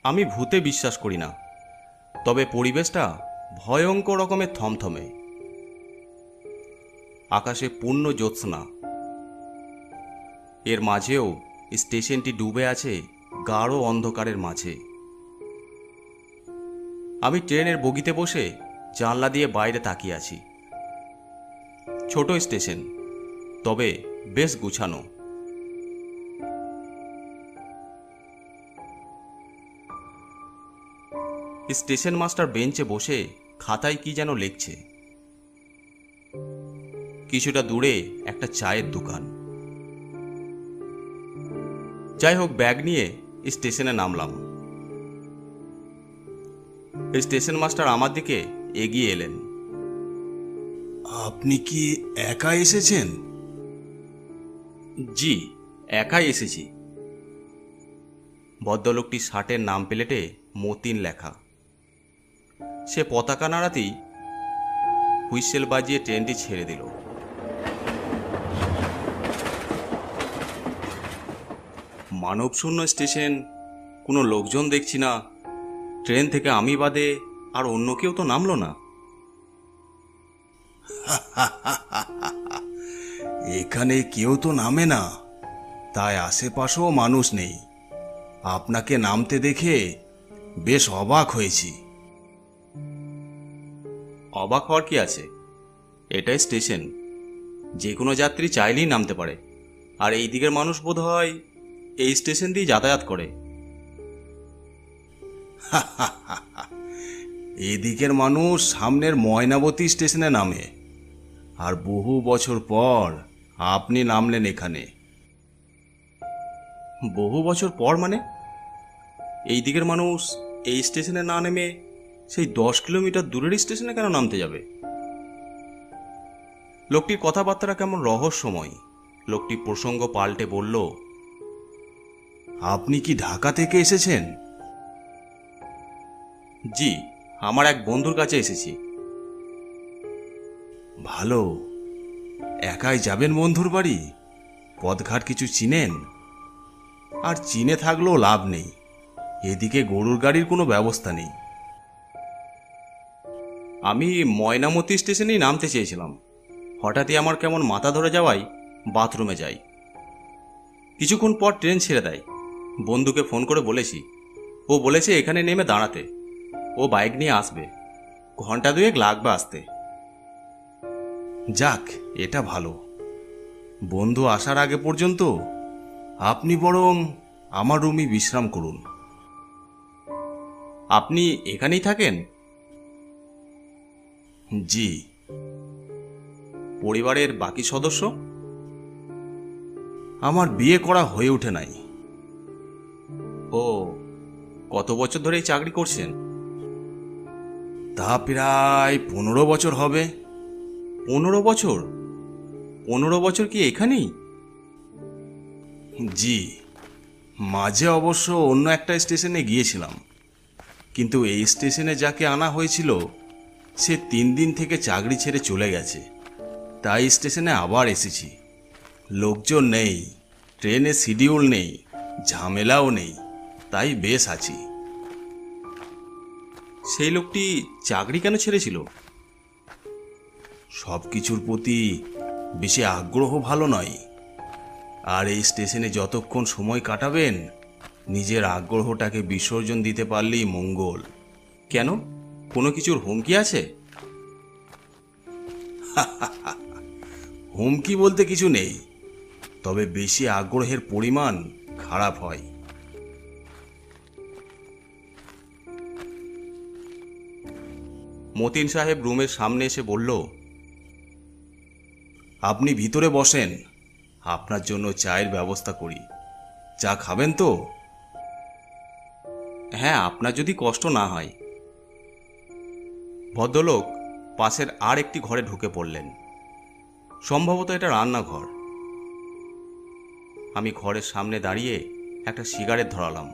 আমি ভূতে বিশ্বাস করি না, তবে পরিবেশটা ভয়ঙ্কর রকমের থমথমে। আকাশে পূর্ণ জ্যোৎস্না, এর মাঝেও স্টেশনটি ডুবে আছে গাঢ় অন্ধকারের মাঝে। আমি ট্রেনের বগিতে বসে জানলা দিয়ে বাইরে তাকিয়ে আছি। ছোট স্টেশন, তবে বেশ গুছানো। স্টেশন মাস্টার বেঞ্চে বসে খাতায় কি যেন লিখছে। কিছুটা দূরে একটা চায়ের দোকান। যাই হোক, ব্যাগ নিয়ে স্টেশনে নামলাম। স্টেশন মাস্টার আমার দিকে এগিয়ে এলেন। আপনি কি একা এসেছেন? জি, একাই এসেছি। ভদ্রলোকটি শার্টের নাম প্লেটে মতিন লেখা। সে পতাকা নাড়াতেই হুইসেল বাজিয়ে ট্রেনটি ছেড়ে দিল। মানবশূন্য স্টেশন, কোনো লোকজন দেখছি না। ট্রেন থেকে আমি বাদে আর অন্য কেউ তো নামলো না। এখানে কেউ তো নামে না, তাই আশেপাশেও মানুষ নেই। আপনাকে নামতে দেখে বেশ অবাক হয়েছি। অবাক হওয়ার কি আছে? এটাই স্টেশন, যে কোনো যাত্রী চাইলেই নামতে পারে। আর এই দিকের মানুষ বোধ হয় এই স্টেশন দিয়ে যাতায়াত করে। এদিকের মানুষ সামনের ময়নাবতী স্টেশনে নামে, আর বহু বছর পর আপনি নামলেন এখানে। বহু বছর পর মানে? এই দিকের মানুষ এই স্টেশনে না নেমে সেই 10 কিলোমিটার দূরের স্টেশনে কেন নামতে যাবে? লোকটির কথাবার্তা কেমন রহস্যময়। লোকটি প্রসঙ্গ পাল্টে বলল, আপনি কি ঢাকা থেকে এসেছেন? জি, আমার এক বন্ধুর কাছে এসেছি। ভালো। একাই যাবেন বন্ধুর বাড়ি? পথঘাট কিছু চিনেন? আর চিনে থাকলেও লাভ নেই, এদিকে গরুর গাড়ির কোনো ব্যবস্থা নেই। আমি ময়নামতি স্টেশনেই নামতে চেয়েছিলাম। হঠাৎই আমার কেমন মাথা ধরে যাওয়ায় বাথরুমে যাই। কিছুক্ষণ পর ট্রেন ছেড়ে দেয়। বন্ধুকে ফোন করে বলেছি। ও বলেছে এখানে নেমে দাঁড়াতে। ও বাইক নিয়ে আসবে, ঘন্টা দুয়েক লাগবে আসতে। যাক, এটা ভালো। বন্ধু আসার আগে পর্যন্ত আপনি বরং আমার রুমে বিশ্রাম করুন। আপনি এখানেই থাকেন? জি। পরিবারের বাকি সদস্য? আমার বিয়ে করা হয়ে ওঠে নাই। ও, কত বছর ধরে এই চাকরি করছেন? তা প্রায় 15 বছর হবে। 15 বছর? 15 বছর কি এখানেই? জি, মাঝে অবশ্য অন্য একটা স্টেশনে গিয়েছিলাম, কিন্তু এই স্টেশনে যাকে আনা হয়েছিল সে 3 দিন থেকে চাকরি ছেড়ে চলে গেছে। তাই স্টেশনে আবার এসেছি। লোকজন নেই, ট্রেনে শিডিউল নেই, ঝামেলাও নেই, তাই বেশ আছি। সেই লোকটি চাকরি কেন ছেড়েছিল? সব কিছুর প্রতি বেশি আগ্রহ ভালো নয়, আর এই স্টেশনে যতক্ষণ সময় কাটাবেন নিজের আগ্রহটাকে বিসর্জন দিতে পারলেই মঙ্গল। কেন? কোনো কিছুর হুমকি আছে? হুমকি বলতে কিছু নেই, তবে বেশি আগ্রহের পরিমাণ খারাপ হয়। মতিন সাহেব রুমের সামনে এসে বলল, আপনি ভিতরে বসেন, আপনার জন্য চায়ের ব্যবস্থা করি। চা খাবেন তো? হ্যাঁ, আপনার যদি কষ্ট না হয়। ভদ্রলোক পাশের আর একটি ঘরে ঢুকে পড়লেন। সম্ভবত এটা রান্নাঘর। আমি ঘরের সামনে দাঁড়িয়ে একটা সিগারেট ধরালাম।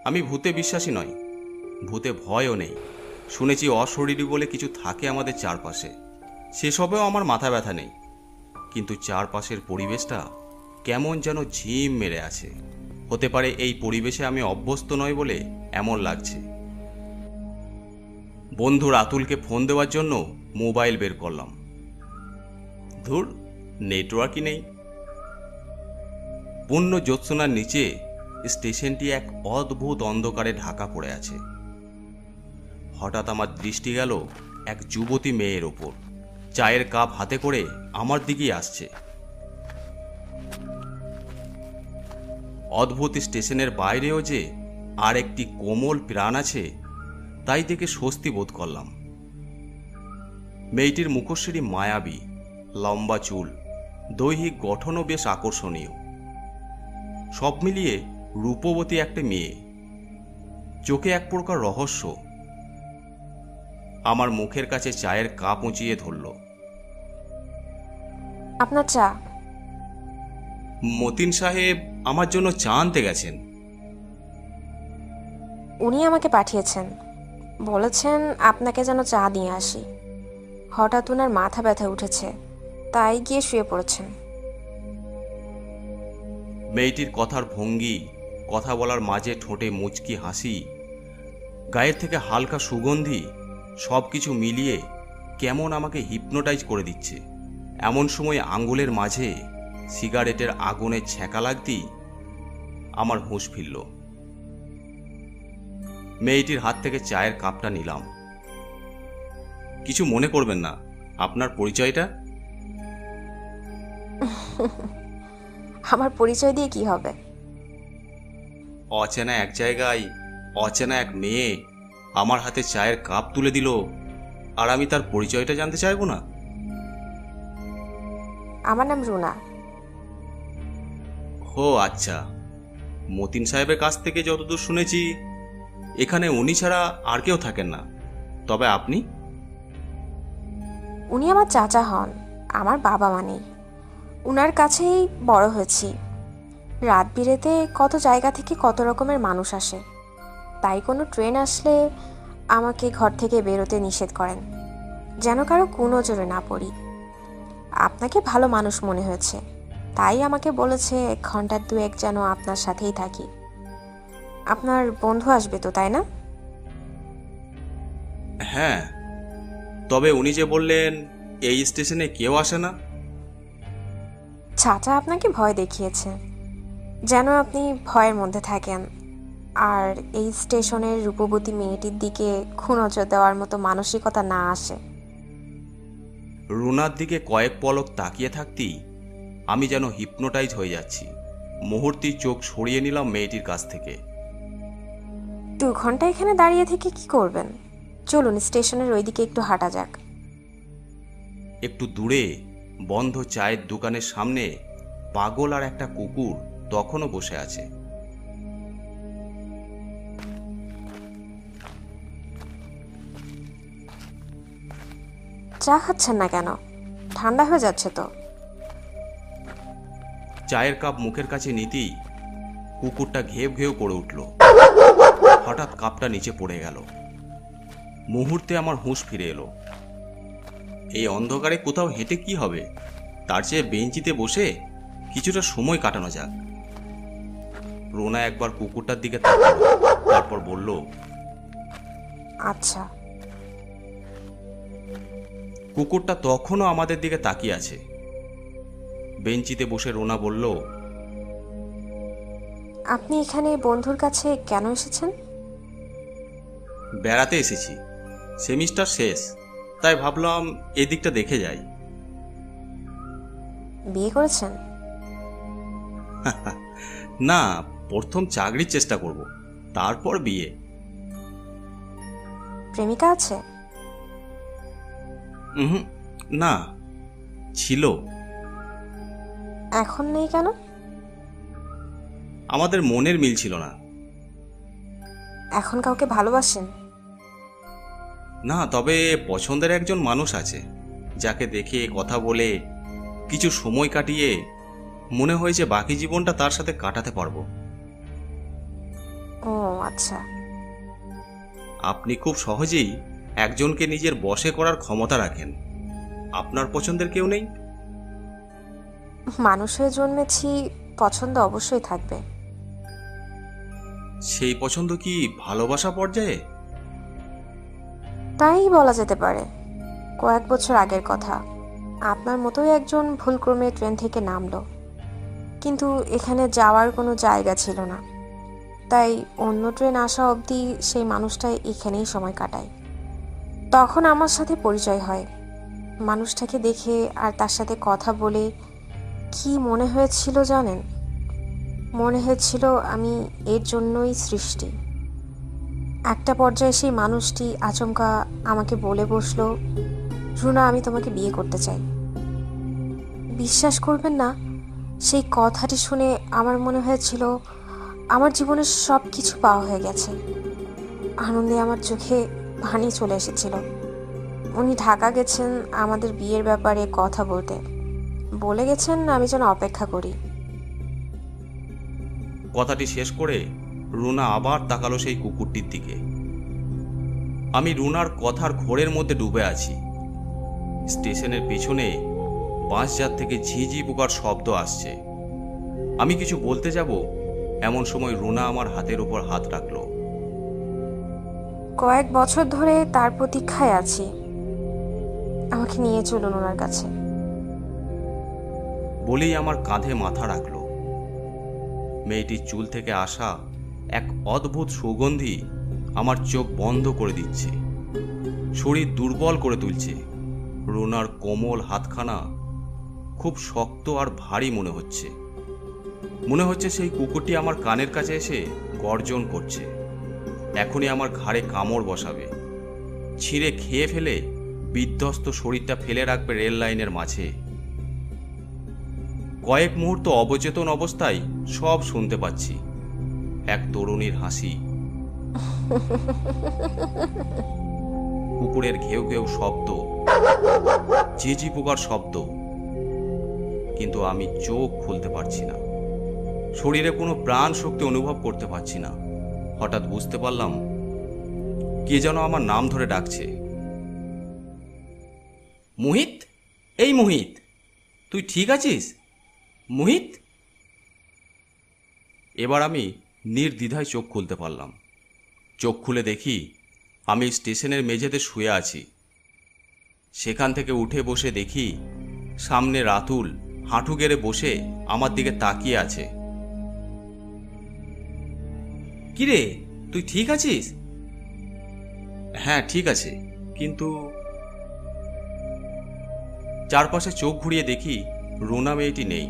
আমি ভূতে বিশ্বাসী নই, ভূতে ভয়ও নেই। শুনেছি অশরীরী বলে কিছু থাকে আমাদের চারপাশে, সেসবেও আমার মাথা ব্যথা নেই। কিন্তু চারপাশের পরিবেশটা কেমন যেন ঝিম মেরে আছে। হতে পারে এই পরিবেশে আমি অভ্যস্ত নই বলে এমন লাগছে। বন্ধু রাতুলকে ফোন দেওয়ার জন্য মোবাইল বের করলাম। ধুর, নেটওয়ার্কই নেই। পূর্ণ জ্যোৎস্নার নিচে স্টেশনটি এক অদ্ভুত অন্ধকারে ঢাকা পড়ে আছে। হঠাৎ আমার দৃষ্টি গেল এক যুবতী মেয়ের ওপর। চায়ের কাপ হাতে করে আমার দিকেই আসছে। অদ্ভুত স্টেশনের বাইরেও যে আর একটি কোমল প্রাণ আছে তাই দেখে স্বস্তি বোধ করলাম। মেয়েটির মুখশ্রী মায়াবী, লম্বা চুল, দৈহিক গঠনও বেশ আকর্ষণীয়। সব মিলিয়ে রূপবতী একটা মেয়ে, চোখে এক প্রকার রহস্য। আমার মুখের কাছে চায়ের কাপ উঁচিয়ে ধরল। আপনার চা। মতিন সাহেব আমার জন্য চা আনতে গেছেন। উনি আমাকে পাঠিয়েছেন, বলেছেন আপনাকে যেন চা দিয়ে আসি। হঠাৎ ওনার মাথা ব্যথা উঠেছে, তাই গিয়ে শুয়ে পড়েছেন। মেয়েটির কথার ভঙ্গি, কথা বলার মাঝে ঠোঁটে মুচকি হাসি, গায়ের থেকে হালকা সুগন্ধি, সব কিছু মিলিয়ে কেমন আমাকে হিপনোটাইজ করে দিচ্ছে। এমন সময় আঙ্গুলের মাঝে সিগারেটের আগুনের ছ্যাঁকা লাগতেই আমার হুঁশ ফিরল। মেয়েটির হাত থেকে চায়ের কাপটা নিলাম। কিছু মনে করবেন না, আপনার পরিচয়টা? আমার পরিচয় দিয়ে কি হবে? অচেনা এক জায়গায় অচেনা এক মেয়ে আমার হাতে চায়ের কাপ তুলে দিল, আর আমি তার পরিচয়টা জানতে চাইবো না? আমার নাম রুনা। ও আচ্ছা, মতিন সাহেবের কাছ থেকে যতদূর শুনেছি এখানে উনি ছাড়া আর কেউ থাকেন না। তবে আপনি? উনি আমার চাচা হন, আমার বাবা নেই। উনার কাছেই বড় হয়েছি। রাত বিরেতে কত জায়গা থেকে কত রকমের মানুষ আসে, তাই কোনো ট্রেন আসলে আমাকে ঘর থেকে বেরোতে নিষেধ করেন, যেন কারো কুনজরে না পড়ি। আপনাকে ভালো মানুষ মনে হয়েছে, তাই আমাকে বলেছে ঘন্টার দুয়েক যেন আপনার সাথেই থাকি। আপনার বন্ধু আসবে তো, তাই না? হ্যাঁ, তবে উনি যে বললেন এই স্টেশনে কেউ আসে না। চাচা আপনাকে ভয় দেখিয়েছে, যেন আপনি ভয়ের মধ্যে থাকেন, আর এই স্টেশনের রূপবতী মেয়েটির দিকে কুনজর দেওয়ার মতো মানসিকতা না আসে। রুনার দিকে কয়েক পলক তাকিয়ে থাকতেই আমি যেন হিপনোটাইজ হয়ে যাচ্ছি। মুহূর্তেই চোখ সরিয়ে নিলাম মেয়েটির কাছ থেকে। 2 ঘন্টা এখানে দাঁড়িয়ে থেকে কি করবেন? চলুন স্টেশনের ওইদিকে একটু হাঁটা যাক। একটু দূরে বন্ধ চায়ের দোকানের সামনে পাগল আর একটা কুকুর তখনও বসে আছে। চা খাচ্ছেন না কেন? ঠান্ডা হয়ে যাচ্ছে তো। চায়ের কাপ মুখের কাছে নিতেই কুকুরটা ঘেউ ঘেউ করে উঠল। হঠাৎ কাপটা নিচে পড়ে গেল। মুহূর্তে আমার হুঁশ ফিরে এলো। এই অন্ধকারে কোথাও হেঁটে কি হবে, তার চেয়ে বেঞ্চিতে বসে কিছুটা সময় কাটানো যাক। রোনা একবার কুকুরটার দিকে তাকালো, তারপর বলল, আচ্ছা। কুকুরটা তখনও আমাদের দিকে তাকিয়ে আছে। বেঞ্চিতে বসে রোনা বলল, আপনি এখানে বন্ধুর কাছে কেন এসেছেন? বেড়াতে এসেছি, সেমিস্টার শেষ, তাই ভাবলাম এদিকটা দেখে যাই। বিয়ে করেছেন? না, প্রথম চাকরির চেষ্টা করব, তারপর বিয়ে। প্রেমিকা আছে? হুম, না, ছিল। এখন নেই কেন? আমাদের মনের মিল ছিল না। এখন কাউকে ভালোবাসেন? না, তবে পছন্দের একজন মানুষ আছে, যাকে দেখে কথা বলে কিছু সময় কাটিয়ে মনে হয়েছে বাকি জীবনটা তার সাথে কাটাতে পারবো। ও আচ্ছা। আপনি খুব সহজেই একজনকে নিজের বশে করার ক্ষমতা রাখেন। আপনার পছন্দের কেউ নেই? মানুষ হয়ে জন্মেছি, পছন্দ অবশ্যই থাকবে। সেই পছন্দ কি ভালোবাসা পর্যায়ে? তাই বলা যেতে পারে। কয়েক বছর আগের কথা। আপনার মতোই একজন ভুলক্রমে ট্রেন থেকে নামলো, কিন্তু এখানে যাওয়ার কোনো জায়গা ছিল না। তাই অন্য ট্রেন আসা অবধি সেই মানুষটা এখানেই সময় কাটায়। তখন আমার সাথে পরিচয় হয়। মানুষটাকে দেখে আর তার সাথে কথা বলে কি মনে হয়েছিল জানেন? মনে হয়েছিল আমি এর জন্যই সৃষ্টি। একটা পর্যায়ে সেই মানুষটি আচমকা আমাকে বলে বসলো, রুনা, আমি তোমাকে বিয়ে করতে চাই। বিশ্বাস করবেন না, সেই কথাটি শুনে আমার মনে হয়েছিল আমার জীবনের সব কিছু পাওয়া হয়ে গেছে। আনন্দে আমার চোখে পানি চলে এসেছিল। উনি ঢাকা গেছেন আমাদের বিয়ের ব্যাপারে কথা বলতে। বলে গেছেন আমি যেন অপেক্ষা করি। কথাটি শেষ করে রুনা আবার তাকালো সেই কুকুরটির দিকে। আমি রুনার কথার ঘোরের মধ্যে ডুবে আছি। স্টেশনের পেছনে বাঁশঝাড় থেকে ঝিঝি পোকার শব্দ আসছে। আমি কিছু বলতে যাব, এমন সময় রুনা আমার হাতের উপর হাত রাখলো। কয়েক বছর ধরে তার প্রতীক্ষায় আছি। আমাকে নিয়ে চলুন ওনার কাছে। বলেই আমার কাঁধে মাথা রাখলো। মেয়েটির চুল থেকে আসা এক অদ্ভুত সুগন্ধি আমার চোখ বন্ধ করে দিচ্ছে, শরীর দুর্বল করে তুলছে। রুনার কোমল হাতখানা খুব শক্ত আর ভারী মনে হচ্ছে। মনে হচ্ছে সেই কুকুরটি আমার কানের কাছে এসে গর্জন করছে, এখনই আমার ঘাড়ে কামড় বসাবে, ছিঁড়ে খেয়ে ফেলে বিধ্বস্ত শরীরটা ফেলে রাখবে রেল লাইনের মাঝে। কয়েক মুহূর্ত অবচেতন অবস্থায় সব শুনতে পাচ্ছি। এক তরুণীর হাসি, কুকুরের ঘেউ ঘেউ শব্দ, ঝিঝি পোকার শব্দ, কিন্তু আমি চোখ খুলতে পারছি না। শরীরে কোনো প্রাণ শক্তি অনুভব করতে পারছি না। হঠাৎ বুঝতে পারলাম কে যেন আমার নাম ধরে ডাকছে। মোহিত, এই মোহিত, তুই ঠিক আছিস? মোহিত। এবার আমি নির্দ্বিধায় চোখ খুলতে পারলাম। চোখ খুলে দেখি আমি স্টেশনের মেঝেতে শুয়ে আছি। সেখান থেকে উঠে বসে দেখি সামনে রাতুল হাঁটু গেড়ে বসে আমার দিকে তাকিয়ে আছে। কিরে, তুই ঠিক আছিস? হ্যাঁ, ঠিক আছে, কিন্তু চারপাশে চোখ ঘুরিয়ে দেখি রুনা মেয়েটি নেই।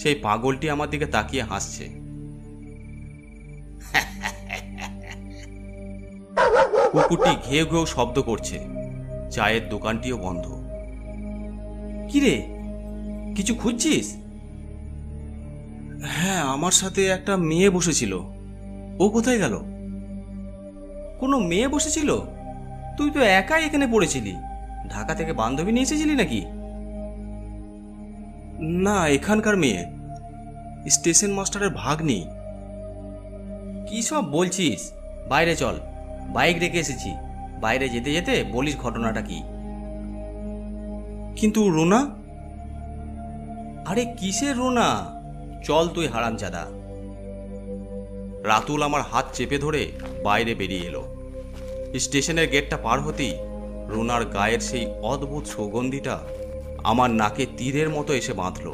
সেই পাগলটি আমার দিকে তাকিয়ে হাসছে। কুকুরটি ঘেউ ঘেউ শব্দ করছে। চায়ের দোকানটিও বন্ধ। কিরে, কিছু খুঁজছিস? হ্যাঁ, আমার সাথে একটা মেয়ে বসেছিল। ও কোথায় গেল? কোনো মেয়ে বসেছিল? তুই তো একাই এখানে পড়েছিলি। ঢাকা থেকে বান্ধবী নিয়ে এসেছিলি নাকি? না, এখানকার মেয়ে, স্টেশন মাস্টারের ভাগ্নি। কি সব বলছিস? বাইরে চল, বাইক রেখে এসেছি। বাইরে যেতে যেতে বলিস ঘটনাটা কি। কিন্তু রুনা? আরে কিসের রুনা? চল তুই, হারামজাদা। রাতুল আমার হাত চেপে ধরে বাইরে বেরিয়ে এলো। স্টেশনের গেটটা পার হতেই রুনার গায়ের সেই অদ্ভুত সুগন্ধিটা আমার নাকে তীরের মতো এসে বাঁধল।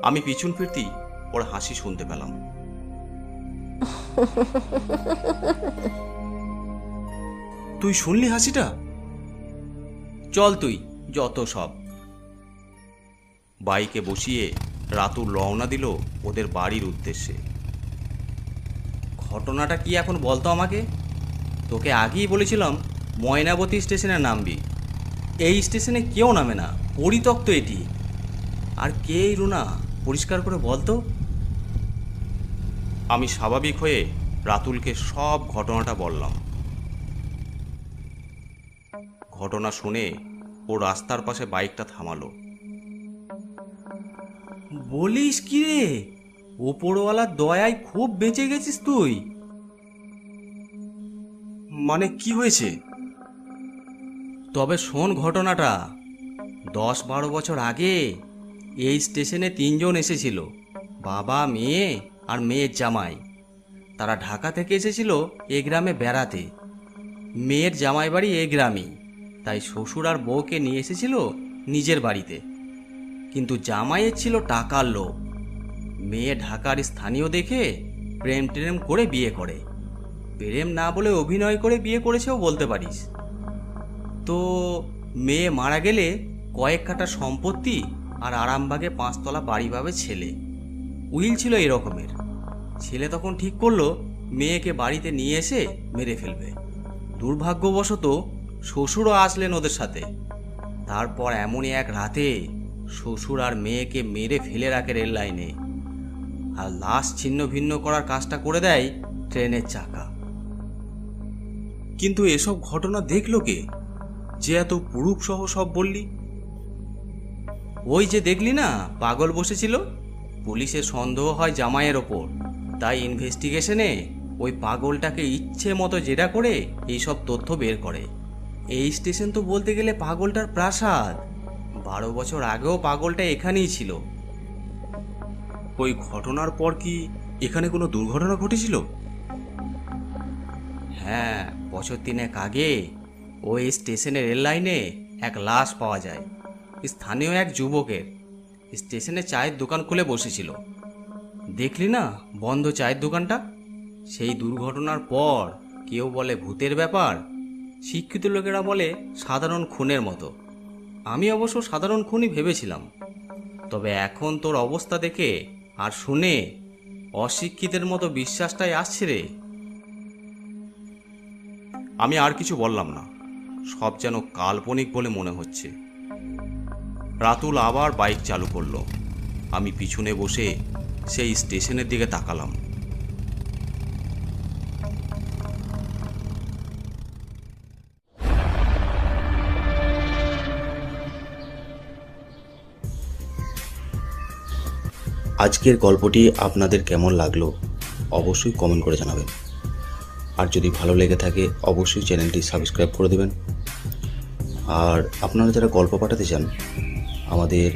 আমি পিছন ফিরতেই ওর হাসি শুনতে পেলাম। তুই শুনলি হাসিটা? চল তুই, যত সব। বাইকে বসিয়ে রাতুল রওনা দিল ওদের বাড়ির উদ্দেশ্যে। ঘটনাটা কি এখন বলতো আমাকে? তোকে আগেই বলেছিলাম ময়নাবতী স্টেশনে নামবি। এই স্টেশনে কেউ নামে না, পরিত্যক্ত এটি। আর কে এই রুনা, পরিষ্কার করে বলতো। আমি স্বাভাবিক হয়ে রাতুলকে সব ঘটনাটা বললাম। ঘটনা শুনে ও রাস্তার পাশে বাইকটা থামালো। বলিস কি রে, ওপরওয়ালার দয়ায় খুব বেঁচে গেছিস তুই। মানে কি হয়েছে? তবে শোন ঘটনাটা। 10-12 বছর আগে এই স্টেশনে 3 জন এসেছিল বাবা, মেয়ে আর মেয়ের জামাই। তারা ঢাকা থেকে এসেছিল এ গ্রামে বেড়াতে। মেয়ের জামাই বাড়ি এ গ্রামেই, তাই শ্বশুর আর বউকে নিয়ে এসেছিল নিজের বাড়িতে। কিন্তু জামাইয়ের ছিল টাকার লোভ। মেয়ে ঢাকার স্থানীয় দেখে প্রেম টেম করে বিয়ে করে। প্রেম না বলে অভিনয় করে বিয়ে করেছেও বলতে পারিস। তো মেয়ে মারা গেলে কয়েক কাঠা সম্পত্তি আর আরামবাগে 5 তলা বাড়ি পাবে ছেলে। উইল ছিল এরকমের। ছেলে তখন ঠিক করলো মেয়েকে বাড়িতে নিয়ে এসে মেরে ফেলবে। দুর্ভাগ্যবশত শ্বশুরও আসলেন ওদের সাথে। তারপর এমনই এক রাতে শ্বশুর আর মেয়েকে মেরে ফেলে রাখে রেল লাইনে, আর লাশ ছিন্ন ভিন্ন করার কাজটা করে দেয় ট্রেনের চাকা। কিন্তু এসব ঘটনা দেখলো কে, যে এত পুরুষ সহ সব বললি? ওই যে দেখলি না, পাগল বসেছিল। পুলিশের সন্দেহ হয় জামাইয়ের ওপর, তাই ইনভেস্টিগেশনে ওই পাগলটাকে ইচ্ছে মতো জেরা করে এইসব তথ্য বের করে। এই স্টেশন তো বলতে গেলে পাগলটার প্রাসাদ। 12 বছর আগেও পাগলটা এখানেই ছিল। ওই ঘটনার পর কি এখানে কোনো দুর্ঘটনা ঘটেছিল? হ্যাঁ, বছর 3 আগে ওই স্টেশনের রেল লাইনে এক লাশ পাওয়া যায়। স্থানীয় এক যুবকের। স্টেশনে চায়ের দোকান খুলে বসেছিল। দেখলি না বন্ধ চায়ের দোকানটা? সেই দুর্ঘটনার পর কেউ বলে ভূতের ব্যাপার, শিক্ষিত লোকেরা বলে সাধারণ খুনের মতো। আমি অবশ্য সাধারণ খুনই ভেবেছিলাম। তবে এখন তোর অবস্থা দেখে আর শুনে অশিক্ষিতের মতো বিশ্বাসটাই আসছে রে। আমি আর কিছু বললাম না, সব যেন কাল্পনিক বলে মনে হচ্ছে। রাতুল আবার বাইক চালু করলো। আমি পিছনে বসে সেই স্টেশনের দিকে তাকালাম। আজকের গল্পটি আপনাদের কেমন লাগলো অবশ্যই কমেন্ট করে জানাবেন। আর যদি ভালো লেগে থাকে অবশ্যই চ্যানেলটি সাবস্ক্রাইব করে দেবেন। আর আপনারা যারা গল্প পাঠাতে চান আমাদের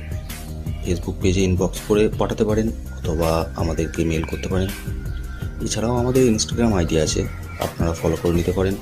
ফেসবুক পেজে ইনবক্স করে পাঠাতে পারেন, অথবা আমাদেরকে মেল করতে পারেন। এছাড়াও আমাদের ইনস্টাগ্রাম আইডি আছে, আপনারা ফলো করে নিতে পারেন।